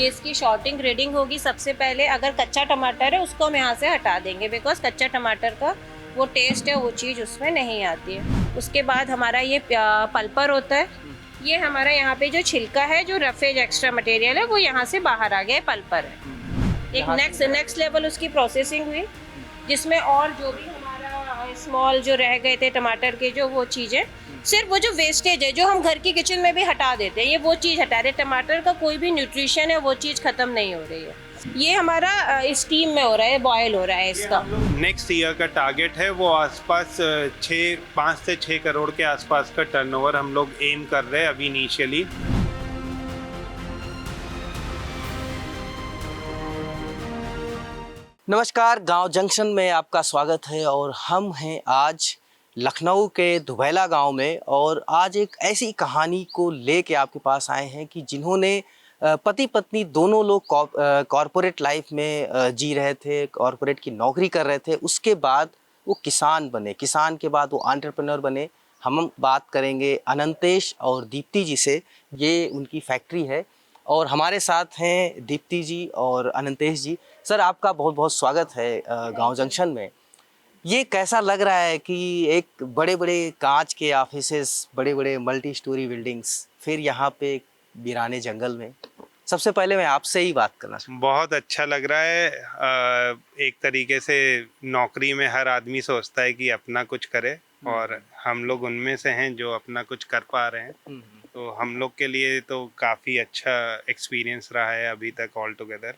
ये इसकी shorting grading होगी। सबसे पहले अगर कच्चा टमाटर है उसको हम यहाँ से हटा देंगे, बिकॉज कच्चा टमाटर का वो टेस्ट है, वो चीज़ उसमें नहीं आती है। उसके बाद हमारा ये पल्पर होता है। ये हमारा यहाँ पे जो छिलका है, जो रफेज एक्स्ट्रा मटेरियल है, वो यहाँ से बाहर आ गया है, पल्पर है। एक नेक्स्ट लेवल उसकी प्रोसेसिंग हुई, जिसमें और जो भी हमारा स्मॉल जो रह गए थे टमाटर के, जो वो चीज़ें, सिर्फ वो जो वेस्टेज है जो हम घर की किचन में भी हटा देते हैं, ये वो चीज़ हटा रहे। टमाटर का कोई भी न्यूट्रिशन है वो चीज़ ख़त्म नहीं हो रही है। ये हमारा स्टीम में हो रहा है, बॉयल हो रहा है इसका। नेक्स्ट ईयर का टारगेट है वो आसपास 5 से 6 करोड़ के आसपास का टर्नओवर हम लोग एम कर रहे हैं अभी इनिशियली। नमस्कार, गांव जंक्शन में आपका स्वागत है। और हम हैं आज लखनऊ के दुबैला गांव में, और आज एक ऐसी कहानी को लेके आपके पास आए हैं कि जिन्होंने पति पत्नी दोनों लोग कॉरपोरेट लाइफ में जी रहे थे, कॉरपोरेट की नौकरी कर रहे थे। उसके बाद वो किसान बने, किसान के बाद वो एंटरप्रेन्योर बने। हम बात करेंगे अनंतेश और दीप्ति जी से। ये उनकी फैक्ट्री है और हमारे साथ हैं दीप्ति जी और अनंतेश जी। सर, आपका बहुत बहुत स्वागत है गांव जंक्शन में। ये कैसा लग रहा है कि एक बड़े बड़े कांच के ऑफिसेस, बड़े बड़े मल्टी स्टोरी बिल्डिंग्स, फिर यहाँ पे वीराने जंगल में? सबसे पहले मैं आपसे ही बात करना चाहूँगा। बहुत अच्छा लग रहा है। एक तरीके से नौकरी में हर आदमी सोचता है कि अपना कुछ करे, और हम लोग उनमें से हैं जो अपना कुछ कर पा रहे हैं। तो हम लोग के लिए तो काफ़ी अच्छा एक्सपीरियंस रहा है अभी तक ऑल टुगेदर,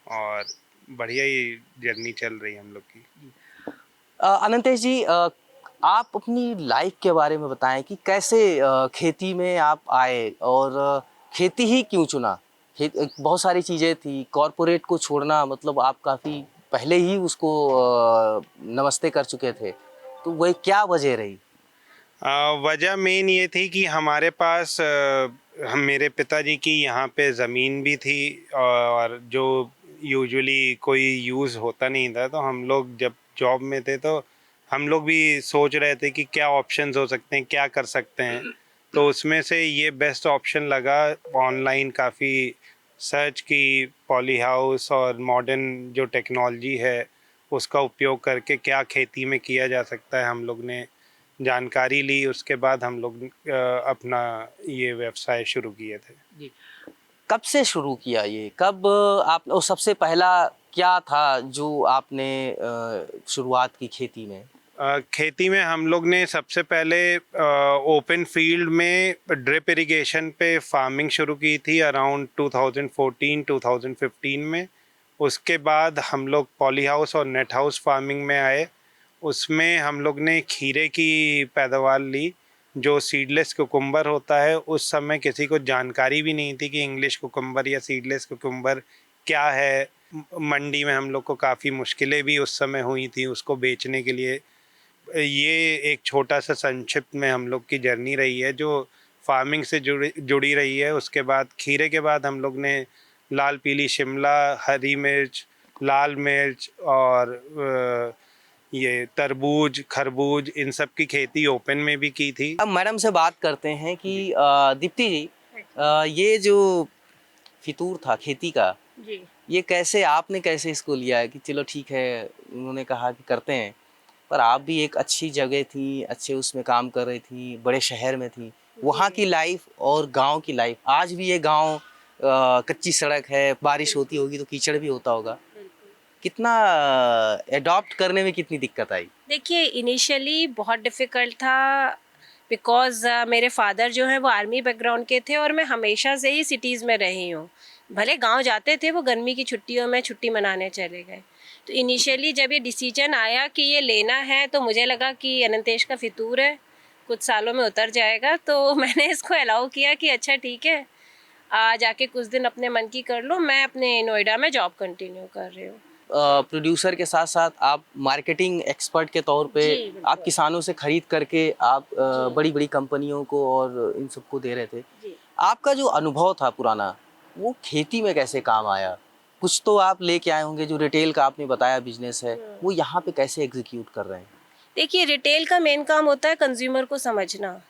और बढ़िया ही जर्नी चल रही है हम लोग की। अनंतेश जी, आप अपनी लाइफ के बारे में बताएं कि कैसे खेती में आप आए, और खेती ही क्यों चुना? बहुत सारी चीज़ें थी, कॉरपोरेट को छोड़ना मतलब आप काफ़ी पहले ही उसको नमस्ते कर चुके थे, तो वह क्या वजह रही? वजह मेन ये थी कि हमारे पास मेरे पिताजी की यहाँ पे ज़मीन भी थी, और जो यूजुअली कोई यूज़ होता नहीं था। तो हम लोग जब जॉब में थे तो हम लोग भी सोच रहे थे कि क्या ऑप्शंस हो सकते हैं, क्या कर सकते हैं। तो उसमें से ये बेस्ट ऑप्शन लगा। ऑनलाइन काफ़ी सर्च की, पॉली हाउस और मॉडर्न जो टेक्नोलॉजी है उसका उपयोग करके क्या खेती में किया जा सकता है, हम लोग ने जानकारी ली। उसके बाद हम लोग अपना ये व्यवसाय शुरू किए थे। जी। कब से शुरू किया ये? कब आप, और सबसे पहला क्या था जो आपने शुरुआत की खेती में? खेती में हम लोग ने सबसे पहले ओपन फील्ड में ड्रिप इरिगेशन पे फार्मिंग शुरू की थी अराउंड 2014-2015 में। उसके बाद हम लोग पॉली हाउस और नेट हाउस फार्मिंग में आए। उसमें हम लोग ने खीरे की पैदावार ली, जो सीडलेस कुकुम्बर होता है। उस समय किसी को जानकारी भी नहीं थी कि इंग्लिश कुकुम्बर या सीडलेस कुकुम्बर क्या है। मंडी में हम लोग को काफ़ी मुश्किलें भी उस समय हुई थी उसको बेचने के लिए। ये एक छोटा सा संक्षिप्त में हम लोग की जर्नी रही है जो फार्मिंग से जुड़ी रही है। उसके बाद खीरे के बाद हम लोग ने लाल पीली शिमला, हरी मिर्च, लाल मिर्च और ये तरबूज, खरबूज, इन सब की खेती ओपन में भी की थी। अब मैडम से बात करते हैं कि दीप्ति जी, ये जो फितूर था खेती का, जी। ये कैसे, आपने कैसे इसको लिया कि चलो ठीक है, उन्होंने कहा कि करते हैं, पर आप भी एक अच्छी जगह थी, अच्छे उसमें काम कर रही थी, बड़े शहर में थी, वहाँ की लाइफ और गांव की लाइफ। आज भी ये गांव कच्ची सड़क है, बारिश होती होगी तो कीचड़ भी होता होगा। कितना एडॉप्ट करने में कितनी दिक्कत आई? देखिए, इनिशियली बहुत डिफ़िकल्ट था, बिकॉज़ मेरे फादर जो हैं वो आर्मी बैकग्राउंड के थे, और मैं हमेशा से ही सिटीज़ में रही हूँ। भले गांव जाते थे, वो गर्मी की छुट्टियों में छुट्टी मनाने चले गए। तो इनिशियली जब ये डिसीजन आया कि ये लेना है, तो मुझे लगा कि अनंतेश का फितूर है, कुछ सालों में उतर जाएगा। तो मैंने इसको अलाउ किया कि अच्छा ठीक है, जाके कुछ दिन अपने मन की कर लो। मैं अपने नोएडा में जॉब कंटिन्यू कर रही हूँ। प्रोड्यूसर के साथ साथ आप मार्केटिंग एक्सपर्ट के तौर पे, जी, बिल्कुल। आप किसानों से खरीद करके आप बड़ी बड़ी कंपनियों को और इन सबको दे रहे थे। जी। आपका जो अनुभव था पुराना, वो खेती में कैसे काम आया? कुछ तो आप लेके आए होंगे, जो रिटेल का आपने बताया बिजनेस है, वो यहाँ पे कैसे एग्जीक्यूट कर रहे हैं? देखिए, रिटेल का मेन काम होता है कंज्यूमर को समझना,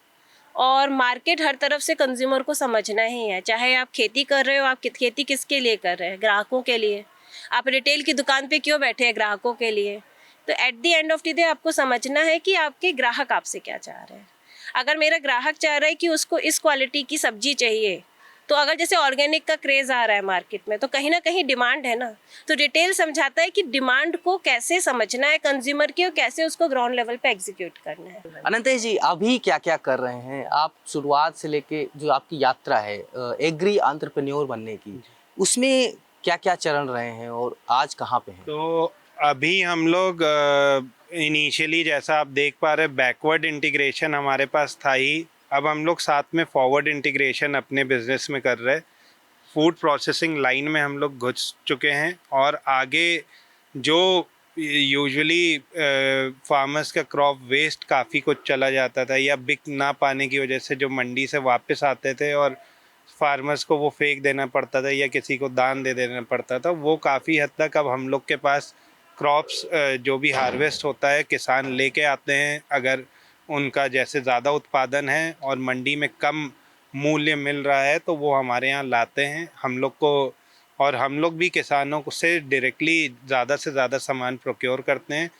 और मार्केट हर तरफ से कंज्यूमर को समझना ही है। चाहे आप खेती कर रहे हो, आप खेती किसके लिए कर रहे हैं? ग्राहकों के लिए। आप रिटेल की दुकान पे क्यों बैठे हैं? ग्राहकों के लिए। तो at the end of the day आपको समझना है कि आपके ग्राहक आपसे क्या चाह रहे हैं। अगर मेरा ग्राहक चाह रहा है कि उसको इस क्वालिटी की सब्जी चाहिए, तो अगर जैसे ऑर्गेनिक का क्रेज़ आ रहा है मार्केट में, तो कहीं ना कहीं डिमांड है ना। तो रिटेल समझाता है कि डिमांड को कैसे समझना है कंज्यूमर की और कैसे उसको ग्राउंड लेवल पे एग्जीक्यूट करना है। अनंतेश जी, अभी क्या क्या कर रहे हैं आप? शुरुआत से लेके जो आपकी यात्रा है एग्री एंटरप्रेन्योर बनने की, उसमें क्या क्या चरण रहे हैं और आज कहाँ पे हैं? तो अभी हम लोग इनिशियली जैसा आप देख पा रहे, बैकवर्ड इंटीग्रेशन हमारे पास था ही। अब हम लोग साथ में फॉरवर्ड इंटीग्रेशन अपने बिजनेस में कर रहे। फूड प्रोसेसिंग लाइन में हम लोग घुस चुके हैं और आगे जो यूजुअली फार्मर्स का क्रॉप वेस्ट काफ़ी कुछ चला जाता था या बिक ना पाने की वजह से जो मंडी से वापस आते थे और फार्मर्स को वो फेंक देना पड़ता था या किसी को दान दे देना पड़ता था, वो काफ़ी हद तक अब हम लोग के पास क्रॉप्स जो भी हार्वेस्ट होता है किसान लेके आते हैं। अगर उनका जैसे ज़्यादा उत्पादन है और मंडी में कम मूल्य मिल रहा है तो वो हमारे यहाँ लाते हैं हम लोग को, और हम लोग भी किसानों को से डायरेक्टली ज़्यादा से ज़्यादा सामान प्रोक्योर करते हैं।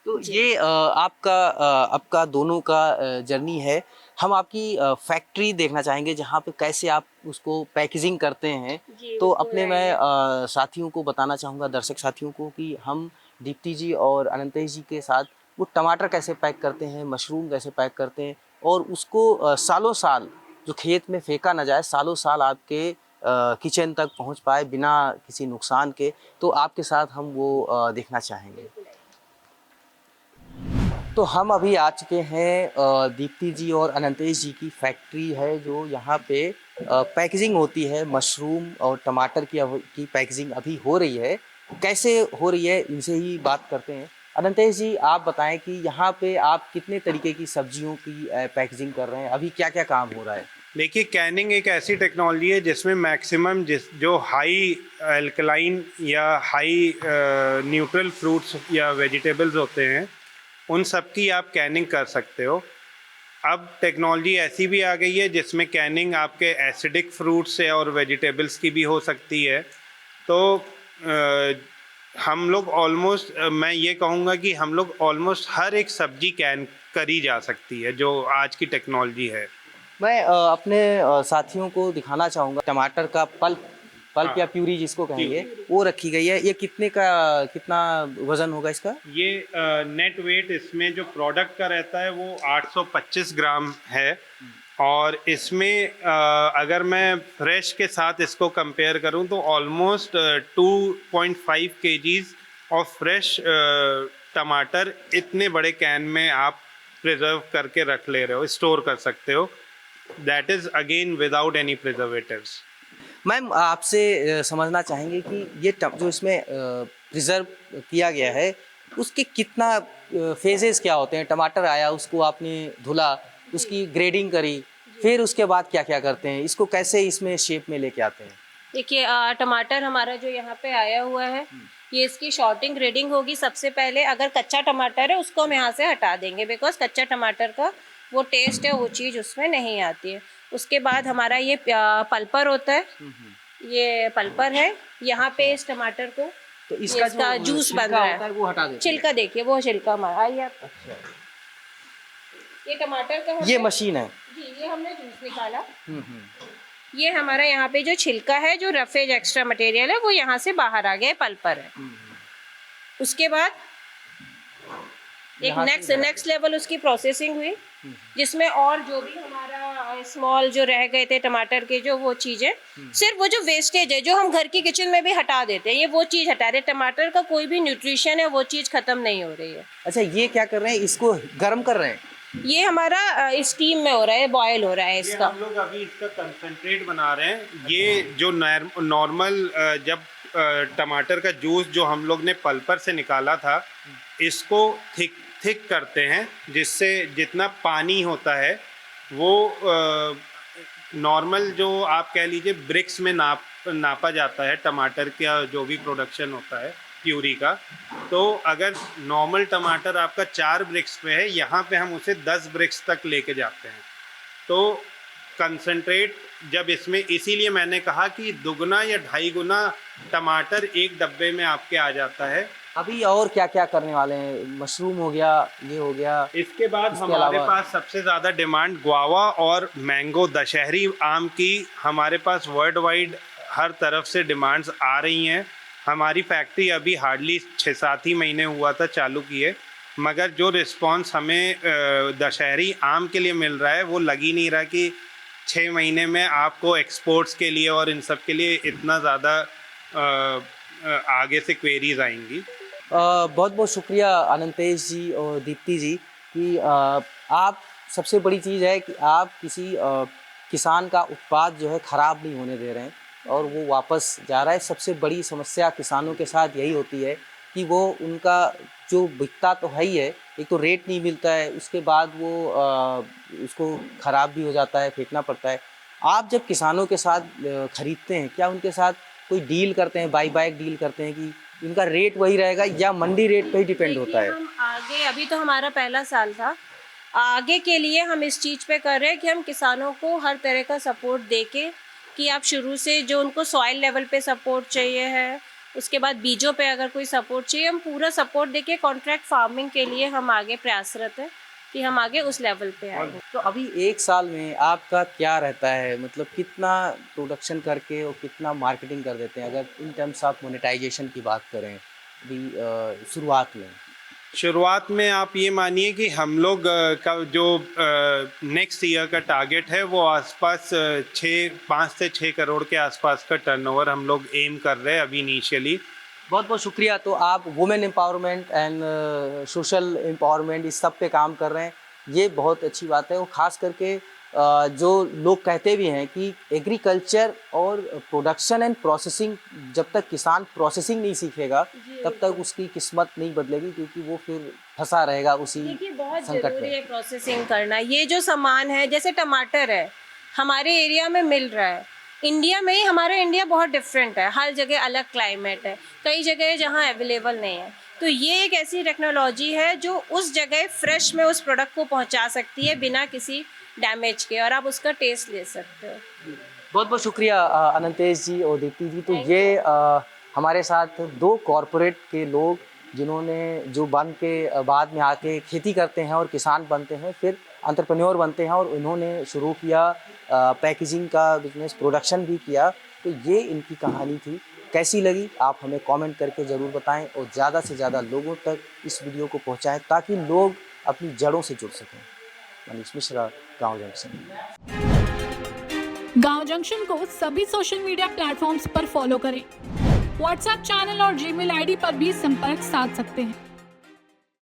तो ये आपका दोनों का जर्नी है। हम आपकी फैक्ट्री देखना चाहेंगे जहाँ पे कैसे आप उसको पैकेजिंग करते हैं। जी, तो बिल्कुल अपने मैं आइए। साथियों को बताना चाहूँगा, दर्शक साथियों को, कि हम दीप्ति जी और अनंतेश जी के साथ वो टमाटर कैसे पैक करते हैं, मशरूम कैसे पैक करते हैं, और उसको सालों साल जो खेत में फेंका ना जाए, सालों साल आपके किचन तक पहुँच पाए बिना किसी नुकसान के। तो आपके साथ हम वो देखना चाहेंगे। तो हम अभी आ चुके हैं दीप्ति जी और अनंतेश जी की फैक्ट्री है, जो यहाँ पे पैकेजिंग होती है मशरूम और टमाटर की पैकेजिंग अभी हो रही है। कैसे हो रही है इनसे ही बात करते हैं। अनंतेश जी, आप बताएं कि यहाँ पे आप कितने तरीके की सब्जियों की पैकेजिंग कर रहे हैं, अभी क्या क्या काम हो रहा है? देखिए, कैनिंग एक ऐसी टेक्नोलॉजी है जिसमें मैक्सिमम जो हाई अल्कलाइन या हाई न्यूट्रल फ्रूट्स या वेजिटेबल्स होते हैं उन सब की आप कैनिंग कर सकते हो। अब टेक्नोलॉजी ऐसी भी आ गई है जिसमें कैनिंग आपके एसिडिक फ्रूट्स से और वेजिटेबल्स की भी हो सकती है। तो हम लोग ऑलमोस्ट, मैं ये कहूँगा कि हम लोग ऑलमोस्ट हर एक सब्जी कैन करी जा सकती है जो आज की टेक्नोलॉजी है। मैं अपने साथियों को दिखाना चाहूँगा, टमाटर का पल्प हाँ, या प्यूरी जिसको कहेंगे, वो रखी गई है। ये कितना वजन होगा इसका? ये नेट वेट इसमें जो प्रोडक्ट का रहता है वो 825 ग्राम है। और इसमें अगर मैं फ्रेश के साथ इसको कंपेयर करूं तो ऑलमोस्ट 2.5 केजीज ऑफ फ्रेश टमाटर इतने बड़े कैन में आप प्रिजर्व करके रख ले रहे हो, स्टोर कर सकते हो। That is again without any preservatives. Ma'am, आपसे समझना चाहेंगे कि ये जो इसमें प्रिजर्व किया गया है, उसके कितना फेजेस क्या होते हैं? टमाटर आया, उसको आपने धुला, उसकी ग्रेडिंग करी, फिर उसके बाद क्या क्या करते हैं? इसको कैसे इसमें शेप में लेके आते हैं? देखिए, टमाटर हमारा जो यहाँ पे आया हुआ है, ये इसकी शॉर्टिंग ग्रेडिंग होगी। सबसे पहले अगर कच्चा टमाटर है उसको हम यहाँ से हटा देंगे, बिकॉज कच्चा टमाटर का वो टेस्ट है, वो चीज़ उसमें नहीं आती है। उसके बाद हमारा ये पल्पर होता है, ये पल्पर है। यहाँ पे इस टमाटर को, तो इसका इसका जो जूस बन छिलका रहा होता है है, वो हटा देते हैं। छिलका देखिए, वो छिलका हमारा आइए आप। ये टमाटर का ये मशीन है। जी, ये हमने जूस निकाला। ये हमारा यहाँ पे जो छिलका है, जो रफेज एक्स्ट्रा मटेरियल है, वो यहाँ से बाहर आ गया है, पल्पर है। उसके बाद एक नेक्स्ट लेवल उसकी प्रोसेसिंग हुई, जिसमें और जो भी हमारा स्मॉल जो रह गए थे टमाटर के, जो वो चीज़ें, सिर्फ वो जो वेस्टेज है जो हम घर की किचन में भी हटा देते हैं, ये वो चीज़ हटा रहे। टमाटर का कोई भी न्यूट्रिशन है वो चीज़ खत्म नहीं हो रही है। अच्छा, ये क्या कर रहे हैं? इसको गर्म कर रहे हैं? ये हमारा स्टीम में हो रहा है, बॉयल हो रहा है इसका। हम लोग अभी इसका कंसंट्रेट बना रहे हैं। ये जो नॉर्मल जब टमाटर का जूस जो हम लोग ने पल्पर से निकाला था, इसको थिक करते हैं, जिससे जितना पानी होता है वो नॉर्मल जो आप कह लीजिए ब्रिक्स में नापा जाता है टमाटर का जो भी प्रोडक्शन होता है प्यूरी का। तो अगर नॉर्मल टमाटर आपका 4 ब्रिक्स पे है, यहाँ पे हम उसे 10 ब्रिक्स तक लेके जाते हैं। तो कंसंट्रेट जब इसमें, इसीलिए मैंने कहा कि दुगना या 2.5 गुना टमाटर एक डब्बे में आपके आ जाता है। अभी और क्या क्या करने वाले हैं? मशरूम हो गया, ये हो गया, इसके बाद इसके हमारे अलावा? पास सबसे ज़्यादा डिमांड गुआवा और मैंगो दशहरी आम की हमारे पास वर्ल्ड वाइड हर तरफ से डिमांड्स आ रही हैं। हमारी फैक्ट्री अभी हार्डली 6-7 ही महीने हुआ था चालू किए, मगर जो रिस्पांस हमें दशहरी आम के लिए मिल रहा है वो लग ही नहीं रहा कि 6 महीने में आपको एक्सपोर्ट्स के लिए और इन सब के लिए इतना ज़्यादा आगे से क्वेरीज आएंगी। बहुत बहुत शुक्रिया अनंतेश जी और दीप्ति जी कि आप, सबसे बड़ी चीज़ है कि आप किसी किसान का उत्पाद जो है ख़राब नहीं होने दे रहे हैं और वो वापस जा रहा है। सबसे बड़ी समस्या किसानों के साथ यही होती है कि वो उनका जो बिकता तो है ही है, एक तो रेट नहीं मिलता है, उसके बाद वो उसको ख़राब भी हो जाता है, फेंकना पड़ता है। आप जब किसानों के साथ ख़रीदते हैं, क्या उनके साथ कोई डील करते हैं, बाई बैक डील करते हैं कि इनका रेट वही रहेगा या मंडी रेट पे ही डिपेंड होता है? हम आगे, अभी तो हमारा पहला साल था, आगे के लिए हम इस चीज़ पे कर रहे हैं कि हम किसानों को हर तरह का सपोर्ट देके, कि आप शुरू से जो उनको सॉइल लेवल पे सपोर्ट चाहिए है, उसके बाद बीजों पे अगर कोई सपोर्ट चाहिए, हम पूरा सपोर्ट देके कॉन्ट्रैक्ट फार्मिंग के लिए हम आगे प्रयासरत हैं कि हम आगे उस लेवल पे आए। तो अभी 1 साल में आपका क्या रहता है, मतलब कितना प्रोडक्शन करके और कितना मार्केटिंग कर देते हैं, अगर इन टर्म्स ऑफ मोनेटाइजेशन की बात करें अभी शुरुआत में? आप ये मानिए कि हम लोग का जो नेक्स्ट ईयर का टारगेट है वो आसपास 5 से 6 करोड़ के आसपास का टर्नओवर हम लोग एम कर रहे हैं अभी इनिशियली। बहुत बहुत शुक्रिया। तो आप women empowerment and social empowerment इस सब पे काम कर रहे हैं, ये बहुत अच्छी बात है। और ख़ास करके जो लोग कहते भी हैं कि एग्रीकल्चर और प्रोडक्शन एंड प्रोसेसिंग, जब तक किसान प्रोसेसिंग नहीं सीखेगा तब तक उसकी किस्मत नहीं बदलेगी, क्योंकि वो फिर फंसा रहेगा उसी बहुत संकट जरूरी में। है प्रोसेसिंग करना। ये जो सामान है, जैसे टमाटर है, हमारे एरिया में मिल रहा है, इंडिया में ही, हमारा इंडिया बहुत डिफरेंट है, हर जगह अलग क्लाइमेट है, कई जगह है जहाँ अवेलेबल नहीं है। तो ये एक ऐसी टेक्नोलॉजी है जो उस जगह फ्रेश में उस प्रोडक्ट को पहुँचा सकती है बिना किसी डैमेज के, और आप उसका टेस्ट ले सकते हो। बहुत बहुत शुक्रिया अनंतेश जी और दीप्ति जी। तो ये हमारे साथ 2 कॉरपोरेट के लोग जिन्होंने, जो बन के बाद में आके खेती करते हैं और किसान बनते हैं, फिर एंटरप्रेन्योर बनते हैं, और इन्होंने शुरू किया पैकेजिंग का बिजनेस, प्रोडक्शन भी किया। तो ये इनकी कहानी थी। कैसी लगी आप हमें कमेंट करके ज़रूर बताएं और ज़्यादा से ज़्यादा लोगों तक इस वीडियो को पहुंचाएं ताकि लोग अपनी जड़ों से जुड़ सकें। मनीष मिश्रा, गाँव जंक्शन। गाँव जंक्शन को सभी सोशल मीडिया प्लेटफॉर्म्स पर फॉलो करें। व्हाट्सएप चैनल और जीमेल आईडी पर भी संपर्क साध सकते हैं।